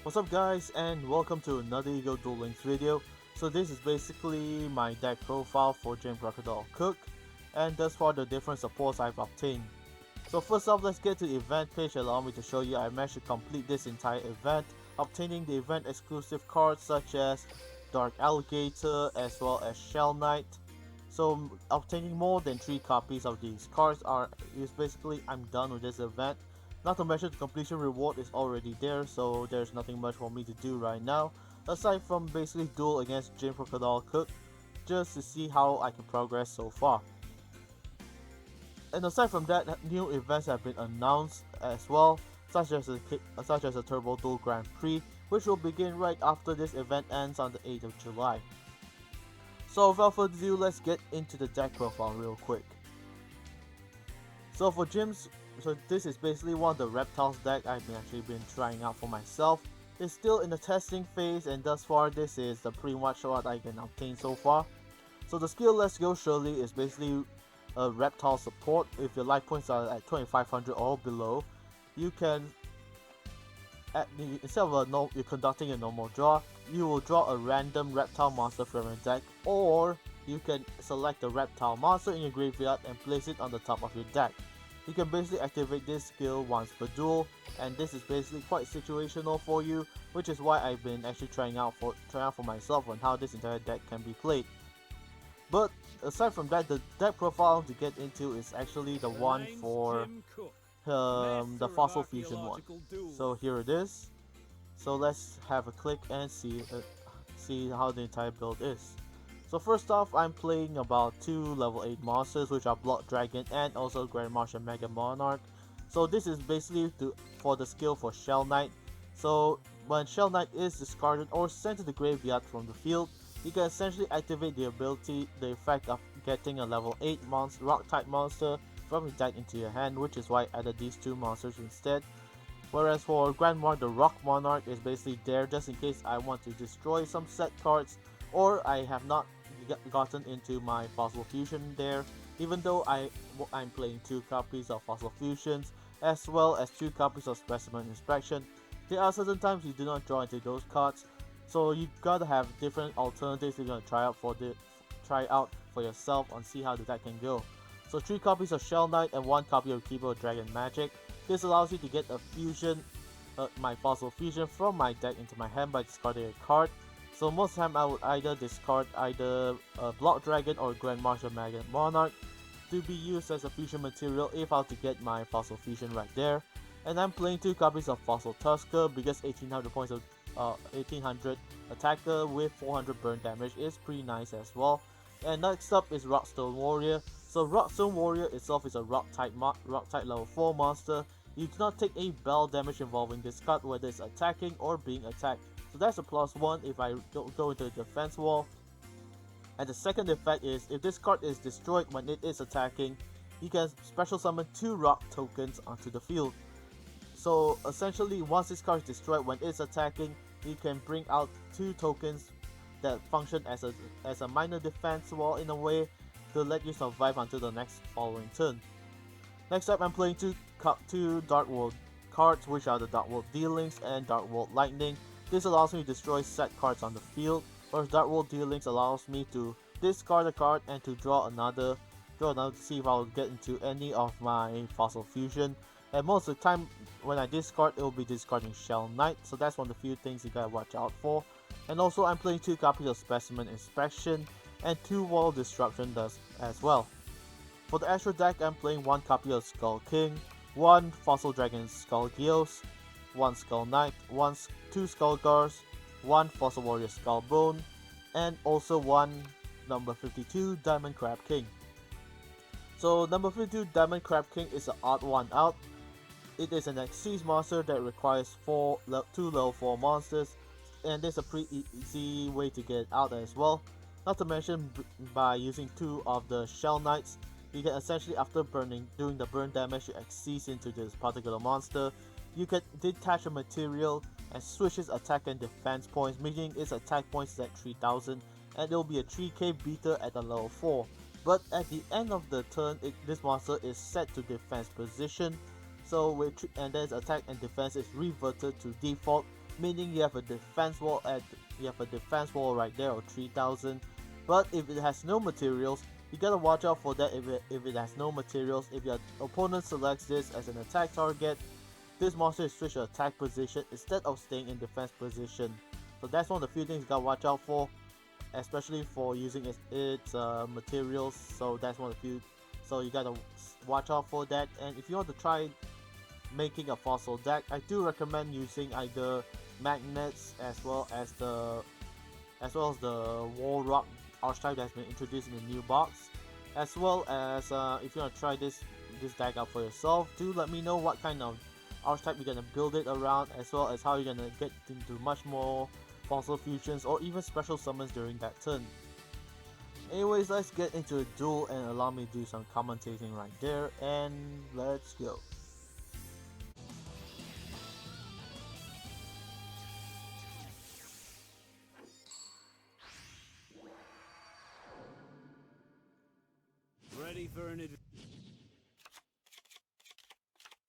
What's up guys, and welcome to another YuGiOh Duel video. So this is basically my deck profile for Crocodile Cook, and thus far the different supports I've obtained. So first off, let's get to the event page. Allow me to show you I managed to complete this entire event, obtaining the event exclusive cards such as Dark Alligator as well as Shell Knight. So obtaining more than 3 copies of these cards is basically I'm done with this event. Not to mention the completion reward is already there, so there's nothing much for me to do right now, aside from basically duel against Crocodile Cook, just to see how I can progress so far. And aside from that, new events have been announced as well, such as a Turbo Duel Grand Prix, which will begin right after this event ends on the 8th of July. So without further ado, let's get into the deck profile real quick. So for gyms, this is basically one of the reptiles deck I've actually been trying out for myself. It's still in the testing phase, and thus far this is the pretty much what I can obtain so far. So the skill Let's Go Shirley is basically a reptile support. If your life points are at 2500 or below, you can instead of you're conducting a normal draw, you will draw a random reptile monster from your deck, or you can select a reptile monster in your graveyard and place it on the top of your deck. You can basically activate this skill once per duel, and this is basically quite situational for you, which is why I've been actually trying out for myself on how this entire deck can be played. But aside from that, the deck profile to get into is actually the one for the Fossil Fusion one. So here it is. So let's have a click and see how the entire build is. So first off, I'm playing about 2 level 8 monsters, which are Blood Dragon and also Grand Marshal Mega Monarch. So this is basically for the skill for Shell Knight. So when Shell Knight is discarded or sent to the graveyard from the field, you can essentially activate the effect of getting a level 8 rock type monster from your deck into your hand, which is why I added these 2 monsters instead. Whereas for Grand Monarch, the Rock Monarch is basically there just in case I want to destroy some set cards, or I have not gotten into my Fossil Fusion there, even though I'm playing 2 copies of Fossil Fusions as well as 2 copies of Specimen Inspection. There are certain times you do not draw into those cards, so you gotta have different alternatives you're gonna try out for yourself and see how the deck can go. So 3 copies of Shell Knight and 1 copy of Keyboard Dragon Magic. This allows you to get a fusion, my Fossil Fusion from my deck into my hand by discarding a card. So most of the time I would either discard either a Block Dragon or Grand Marshal Mega Monarch to be used as a fusion material if I were to get my Fossil Fusion right there. And I'm playing 2 copies of Fossil Tusker because 1800 points of 1800 attacker with 400 burn damage is pretty nice as well. And next up is Rockstone Warrior. So Rockstone Warrior itself is a rock type level 4 monster. You do not take any bell damage involving this card, whether it's attacking or being attacked. So that's a +1 if I go into the defense wall. And the second effect is, if this card is destroyed when it is attacking, you can special summon 2 rock tokens onto the field. So essentially, once this card is destroyed when it's attacking, you can bring out 2 tokens that function as a minor defense wall in a way to let you survive until the next following turn. Next up, I'm playing 2 Dark World cards, which are the Dark World Dealings and Dark World Lightning. This allows me to destroy set cards on the field, whereas Dark World Dealings allows me to discard a card and to draw another to see if I'll get into any of my Fossil Fusion. And most of the time when I discard, it will be discarding Shell Knight, so that's one of the few things you gotta watch out for. And also I'm playing 2 copies of Specimen Inspection and 2 Wall Destruction as well. For the Astro deck, I'm playing 1 copy of Skull King, 1 Fossil Dragon Skull Geos, 1 Skull Knight, 2 Skull Guards, 1 Fossil Warrior Skull Bone, and also 1 number 52 Diamond Crab King. So number 52 Diamond Crab King is an odd one out. It is an Xyz monster that requires 2 level 4 monsters, and there's a pretty easy way to get it out as well. Not to mention, by using 2 of the Shell Knights, you can essentially, after doing the burn damage you Xyz into this particular monster, you can detach a material and switch its attack and defense points, meaning its attack points is at 3000 and it will be a 3k beater at a level 4. But at the end of the turn, this monster is set to defense position, so and then its attack and defense is reverted to default, meaning you have a defense wall right there of 3000. But if it has no materials, you gotta watch out for that. If it has no materials, if your opponent selects this as an attack target, this monster is switched to attack position instead of staying in defense position. So that's one of the few things you gotta watch out for, especially for using its materials. So that's one of the few. So you gotta watch out for that. And if you want to try making a fossil deck, I do recommend using either magnets as well as the wall rock archetype that's been introduced in the new box, as well as if you want to try this deck out for yourself, do let me know what kind of archetype you're gonna build it around, as well as how you're gonna get into much more fossil fusions or even special summons during that turn. Anyways, let's get into a duel and allow me to do some commentating right there, and let's go. Ready for an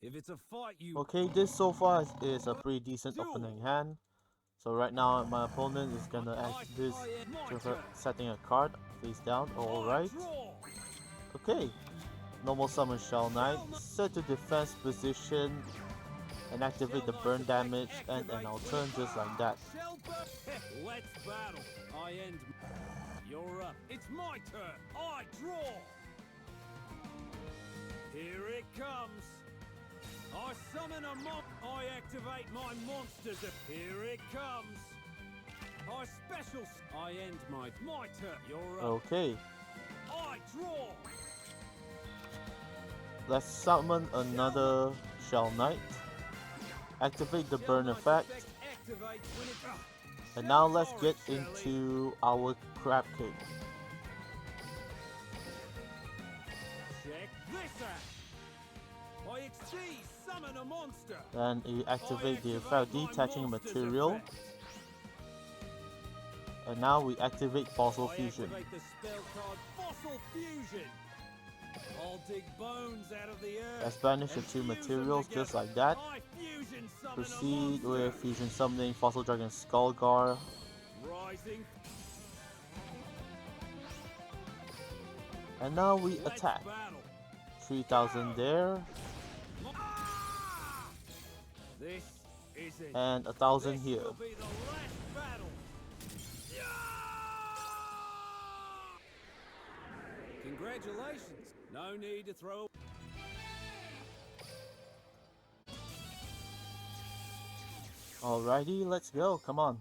if it's a fight, you. Okay, this so far is a pretty decent opening hand. So right now my opponent is gonna act this setting a card face down. Alright. Okay. Normal summon Shell Knight, set to defense position and activate the burn damage, and I'll turn just like that. Let's battle. I end. You're up. It's my turn. I draw. Here it comes. I summon a mob. I activate my monsters. Here it comes. I special. I end my turn. You're up. Okay. I draw. Let's summon another Shell Knight. Activate the burn effect. And now let's get into our Crab King. Check this out. I exceed summon a monster. Then you activate the effect detaching material. And now we activate Fossil Fusion. Activate the spell card Fossil Fusion. I'll dig bones out of the earth. Let's banish the two materials just like that. Proceed with fusion summoning Fossil Dragon Skullgar. Rising. And now we attack. 3000 there. This is it. And 1000 here. Will be the last battle. Congratulations. No need to throw. Alrighty, let's go. Come on.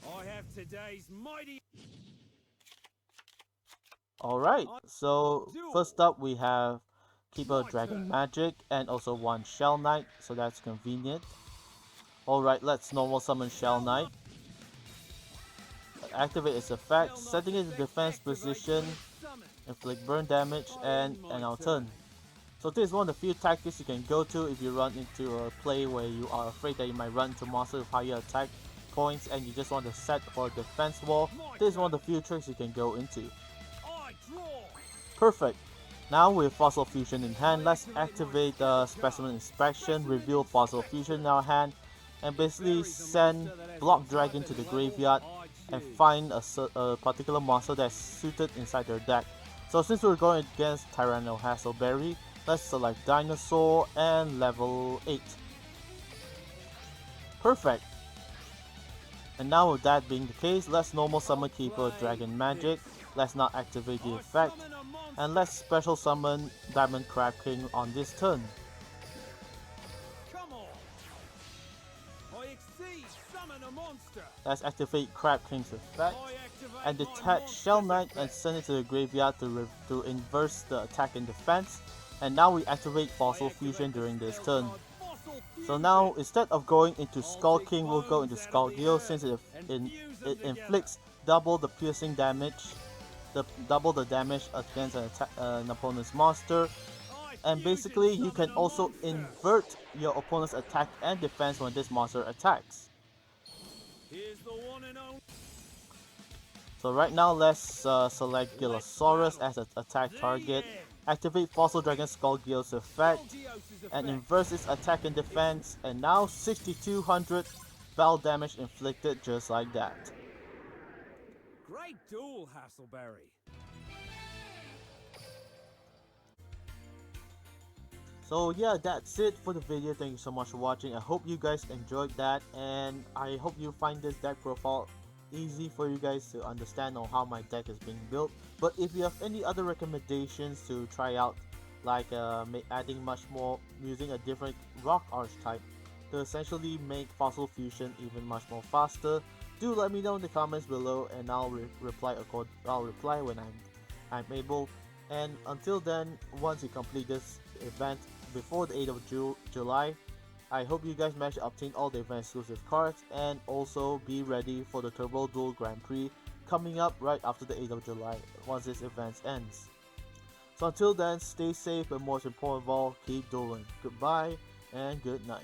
I have today's mighty. Alright, so first up we have Keeper Dragon Magic and also one Shell Knight, so that's convenient. Alright, let's normal summon Shell Knight. Activate its effect, setting it in defense position, inflict burn damage, and I'll turn. So this is one of the few tactics you can go to if you run into a play where you are afraid that you might run into monsters with higher attack points and you just want to set for a defense wall. This is one of the few tricks you can go into. Perfect. Now with Fossil Fusion in hand, let's activate the Specimen Inspection, reveal Fossil Fusion in our hand, and basically send Block Dragon to the graveyard and find a particular monster that's suited inside their deck. So since we're going against Tyranno Hassleberry, let's select Dinosaur and level 8. Perfect. And now with that being the case, let's normal summon Keeper Dragon Magic. Let's not activate the effect. And let's special summon Diamond Crab King on this turn. Let's activate Crab King's effect and detach Shell Knight and send it to the graveyard to inverse the attack and defense. And now we activate Fossil Fusion during this turn. So now instead of going into Skull King, we'll go into YuGiOh since it inflicts double the piercing damage, double the damage against an opponent's monster. And basically you can also invert your opponent's attack and defense when this monster attacks. So right now let's select Gillosaurus as an attack target Activate Fossil Dragon Skullgio's effect YuGiOh's and effect. inverse its attack and defense, and now 6200 battle damage inflicted just like that. Great duel, Hasselberry. So yeah, that's it for the video. Thank you so much for watching. I hope you guys enjoyed that, and I hope you find this deck profile easy for you guys to understand on how my deck is being built. But if you have any other recommendations to try out, like adding much more, using a different rock archetype to essentially make Fossil Fusion even much more faster, do let me know in the comments below, and I'll reply when I'm able. And until then, once you complete this event before the 8th of July, I hope you guys manage to obtain all the event exclusive cards, and also be ready for the Turbo Duel Grand Prix coming up right after the 8th of July once this event ends. So until then, stay safe, and most important of all, keep dueling. Goodbye and good night.